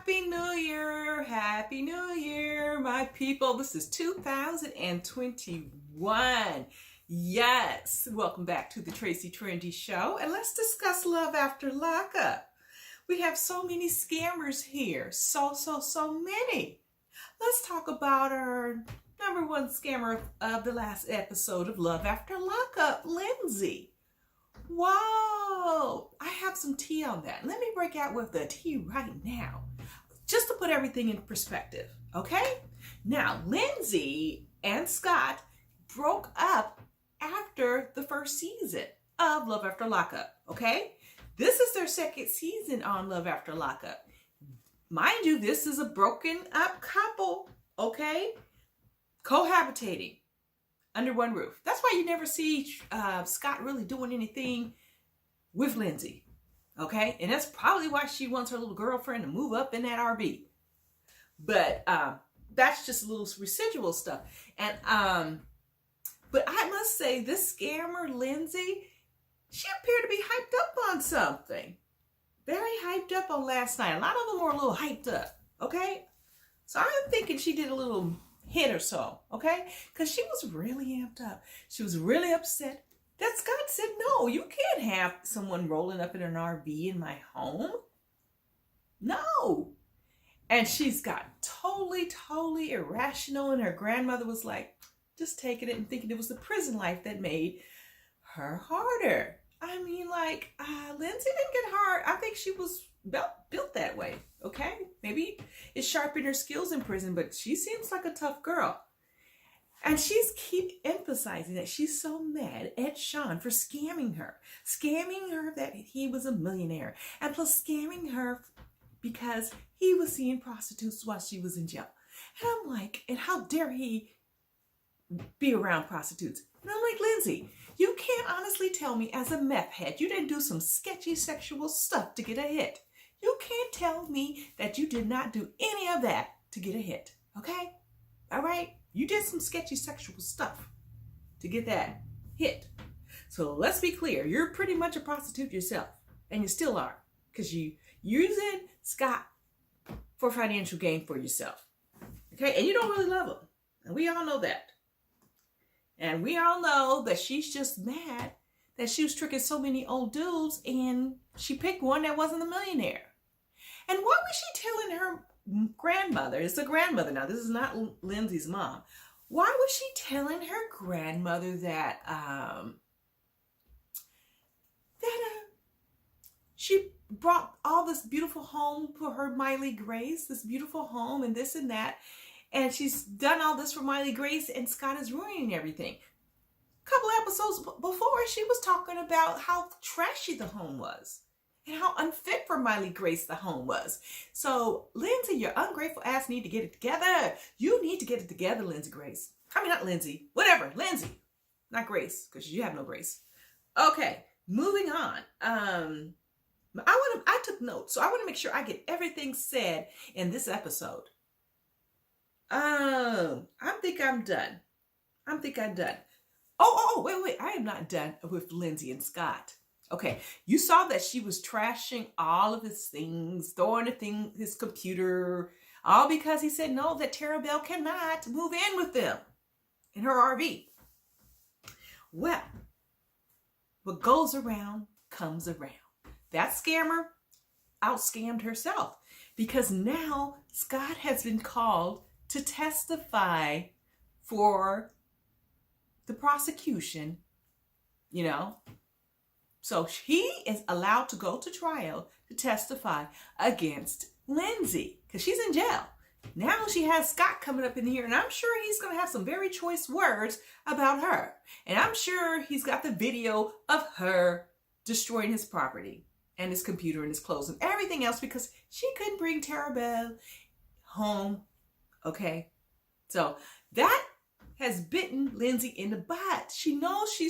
Happy New Year! Happy New Year, my people. This is 2021. Yes, welcome back to the Tracie Trendy Show, and let's discuss Love After Lockup. We have so many scammers here, so many. Let's talk about our number one scammer of the last episode of Love After Lockup, Lindsay. Whoa, I have some tea on that. Let me break out with the tea right now, just to put everything in perspective, okay? Now, Lindsay and Scott broke up after the first season of Love After Lockup, okay? This is their second season on Love After Lockup. Mind you, this is a broken up couple, okay? Cohabitating under one roof. That's why you never see Scott really doing anything with Lindsay, okay? And that's probably why she wants her little girlfriend to move up in that RV. But that's just a little residual stuff. And but I must say, this scammer Lindsay, she appeared to be hyped up on something. Very hyped up on last night. A lot of them were a little hyped up, okay? So I'm thinking she did a little hit or so, okay? Because she was really amped up. She was really upset that Scott said, no, you can't have someone rolling up in an RV in my home. No. And she's got totally irrational, and her grandmother was like, just taking it and thinking it was the prison life that made her harder. I mean, like, Lindsay didn't get hard. I think she was built that way, okay? Maybe it sharpened her skills in prison, but she seems like a tough girl. And she's keep emphasizing that she's so mad at Sean for scamming her that he was a millionaire, and plus scamming her because he was seeing prostitutes while she was in jail. And I'm like, and how dare he be around prostitutes? And I'm like, Lindsay, you can't honestly tell me as a meth head you didn't do some sketchy sexual stuff to get a hit. You can't tell me that you did not do any of that to get a hit, okay? All right? You did some sketchy sexual stuff to get that hit. So let's be clear. You're pretty much a prostitute yourself, and you still are, because you using Scott for financial gain for yourself, okay? And you don't really love him, and we all know that. And we all know that she's just mad that she was tricking so many old dudes, and she picked one that wasn't a millionaire. And what was she telling her grandmother? It's a grandmother now. This is not Lindsay's mom. Why was she telling her grandmother that she brought all this beautiful home for her Miley Grace, this beautiful home and this and that, and she's done all this for Miley Grace, and Scott is ruining everything? A couple episodes before, she was talking about how trashy the home was and how unfit for Miley Grace the home was. So, Lindsay, your ungrateful ass need to get it together. You need to get it together, Lindsay Grace. I mean, not Lindsay. Whatever. Lindsay. Not Grace, because you have no grace. Okay, moving on. I took notes, so I want to make sure I get everything said in this episode. I think I'm done. Oh, wait. I am not done with Lindsay and Scott. Okay, you saw that she was trashing all of his things, throwing his computer, all because he said no, that Tara Bell cannot move in with them in her RV. Well, what goes around comes around. That scammer out-scammed herself, because now Scott has been called to testify for the prosecution, you know. So he is allowed to go to trial to testify against Lindsay, because she's in jail. Now she has Scott coming up in here, and I'm sure he's going to have some very choice words about her. And I'm sure he's got the video of her destroying his property and his computer and his clothes and everything else because she couldn't bring Tara Bell home. Okay, so that has bitten Lindsay in the butt. She knows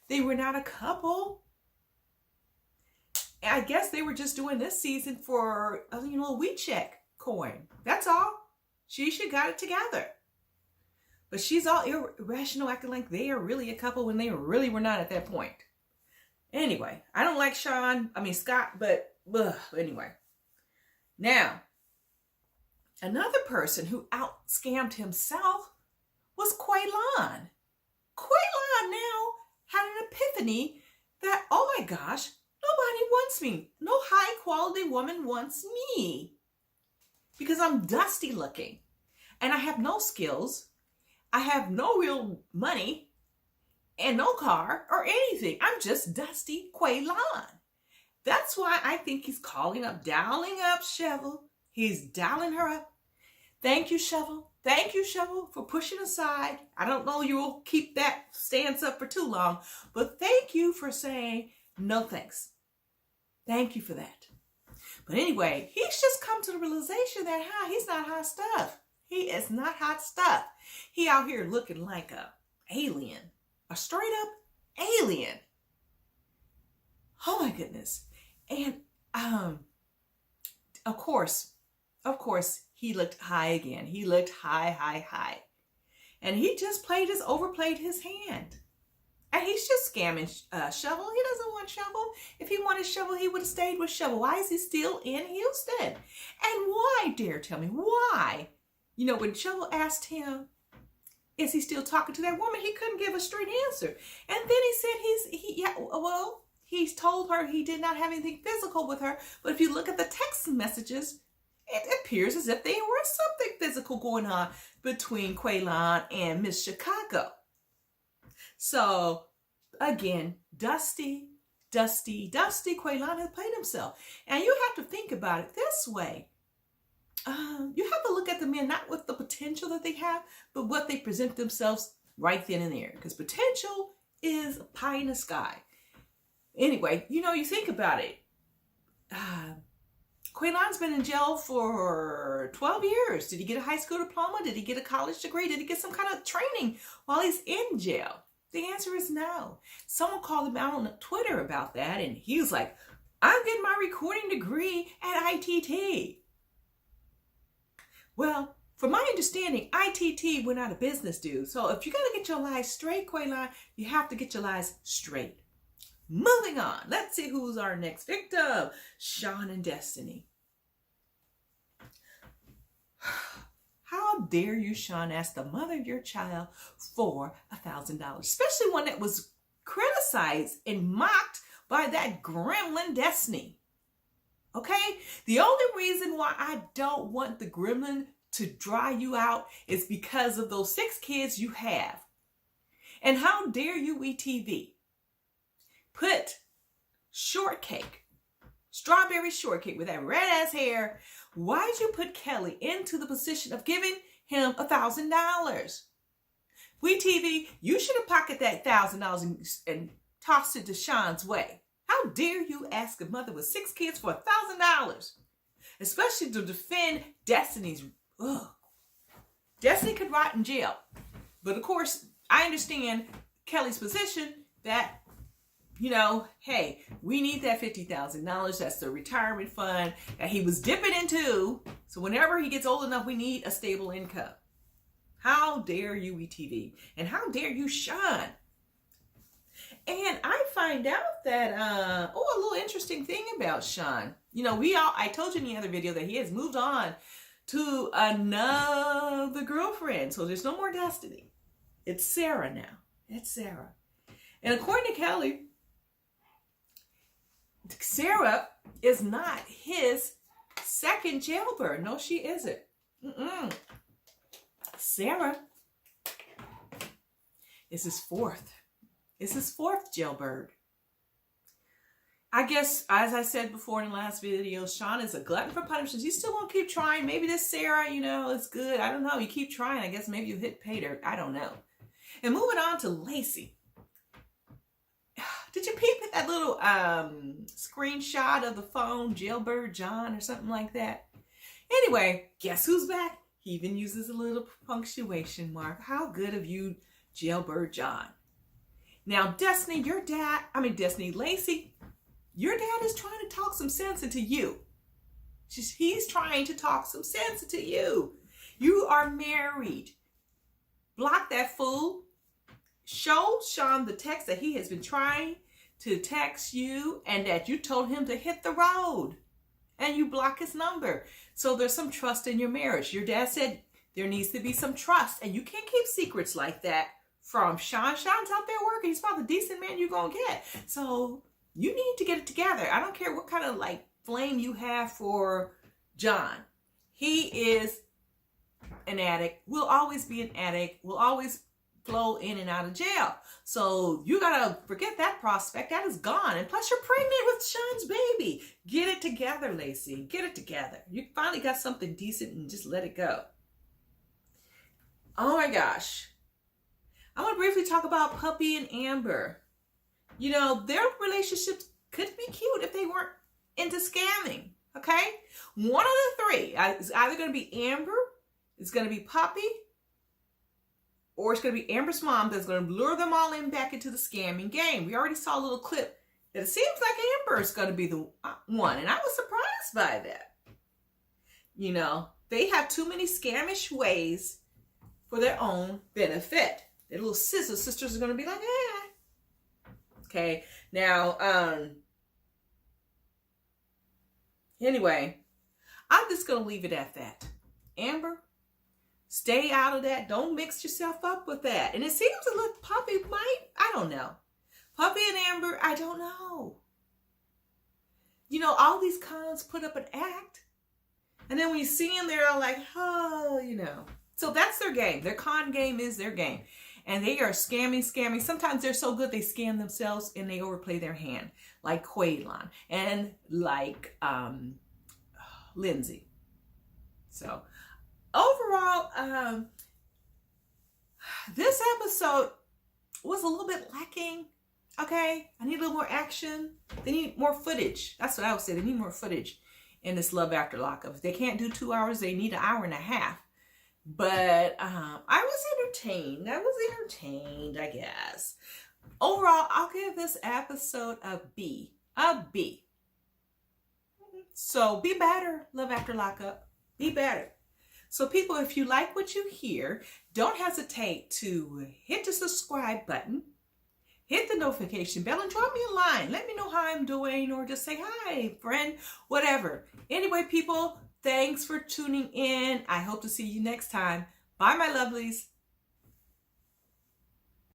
they were not a couple. I guess they were just doing this season for, a wheat check coin. That's all. She should got it together. But she's all irrational, acting like they are really a couple when they really were not at that point. Anyway, I don't like Scott, but anyway. Now, Another person who out-scammed himself was Quaylon. Quaylon now had an epiphany that, oh my gosh, nobody wants me. No high-quality woman wants me because I'm dusty looking and I have no skills. I have no real money and no car or anything. I'm just dusty Quaylon. That's why I think he's dialing up Shovel. He's dialing her up. Thank you, Shovel. Thank you, Shovel, for pushing aside. I don't know you'll keep that stance up for too long, but thank you for saying no thanks. Thank you for that. But anyway, he's just come to the realization that he's not hot stuff. He is not hot stuff. He out here looking like a alien, a straight up alien. Oh my goodness. And of course, he looked high again. He looked high. And he just overplayed his hand. And he's just scamming Shovel. He doesn't want Shovel. If he wanted Shovel, he would have stayed with Shovel. Why is he still in Houston? And why, dare tell me, why? You know, when Shovel asked him, is he still talking to that woman? He couldn't give a straight answer. And then he said he's told her he did not have anything physical with her. But if you look at the text messages, it appears as if there was something physical going on between Quaylon and Miss Chicago. So, again, Dusty Quaylon has played himself. And you have to think about it this way. You have to look at the men not with the potential that they have, but what they present themselves right then and there. Because potential is pie in the sky. Anyway, you think about it. Quaylon's been in jail for 12 years. Did he get a high school diploma? Did he get a college degree? Did he get some kind of training while he's in jail? The answer is no. Someone called him out on Twitter about that, and he was like, I'm getting my recording degree at ITT. Well, from my understanding, ITT went out of business, dude. So if you got to get your lies straight, Quaylon, you have to get your lies straight. Moving on. Let's see who's our next victim. Sean and Destiny. How dare you, Sean, ask the mother of your child for $1,000, especially one that was criticized and mocked by that gremlin Destiny. Okay? The only reason why I don't want the gremlin to dry you out is because of those 6 kids you have. And how dare you, ETV, put shortcake, strawberry shortcake with that red ass hair. Why'd you put Kelly into the position of giving him $1,000? WeTV, you should have pocketed that $1,000 and tossed it to Sean's way. How dare you ask a mother with 6 kids for $1,000? Especially to defend Destiny's. Ugh. Destiny could rot in jail. But of course, I understand Kelly's position that, hey, we need that $50,000. That's the retirement fund that he was dipping into. So whenever he gets old enough, we need a stable income. How dare you, ETV? And how dare you, Sean? And I find out that, a little interesting thing about Sean. I told you in the other video that he has moved on to another girlfriend. So there's no more Destiny. It's Sarah now. It's Sarah. And according to Kelly, Sarah is not his second jailbird. No, she isn't. Sarah is his fourth. It's his fourth jailbird. I guess, as I said before in the last video, Sean is a glutton for punishments. You still won't keep trying. Maybe this Sarah, is good. I don't know. You keep trying. I guess maybe you hit pay dirt. I don't know. And moving on to Lacey. Did you peep at that little screenshot of the phone, Jailbird John or something like that? Anyway, guess who's back? He even uses a little punctuation mark. How good of you, Jailbird John. Now, Destiny, Lacey, your dad is trying to talk some sense into you. He's trying to talk some sense into you. You are married. Block that fool. Show Sean the text that he has been trying to text you and that you told him to hit the road. and you block his number. So there's some trust in your marriage. Your dad said there needs to be some trust, and you can't keep secrets like that from Sean. Sean's out there working. He's about the decent man you're going to get. So you need to get it together. I don't care what kind of like flame you have for John. He is an addict, will always be an addict, will always flow in and out of jail. So you gotta forget that prospect. That is gone. And plus you're pregnant with Sean's baby. Get it together, Lacey. Get it together. You finally got something decent and just let it go. Oh my gosh. I want to briefly talk about Puppy and Amber. You know, their relationship could be cute if they weren't into scamming. Okay? One of the three. It's either going to be Amber, it's going to be Puppy, or it's going to be Amber's mom that's going to lure them all in back into the scamming game. We already saw a little clip that it seems like Amber is going to be the one. And I was surprised by that. You know, they have too many scamish ways for their own benefit. Their little sisters are going to be like, eh. Okay. Now, anyway, I'm just going to leave it at that. Amber, stay out of that. Don't mix yourself up with that. And it seems a little Puppy might, I don't know. Puppy and Amber, I don't know. You know, all these cons put up an act. And then when you see them, they're all like, oh, you know. So that's their game. Their con game is their game. And they are scamming. Sometimes they're so good they scam themselves and they overplay their hand. Like Quaylon and like Lindsay. So overall, this episode was a little bit lacking. Okay, I need a little more action. They need more footage. That's what I would say. They need more footage in this Love After Lockup. If they can't do 2 hours, they need an hour and a half. But I was entertained. I guess. Overall, I'll give this episode a B. A B. So be better, Love After Lockup. Be better. So people, if you like what you hear, don't hesitate to hit the subscribe button, hit the notification bell, and drop me a line. Let me know how I'm doing, or just say, hi, friend, whatever. Anyway, people, thanks for tuning in. I hope to see you next time. Bye, my lovelies.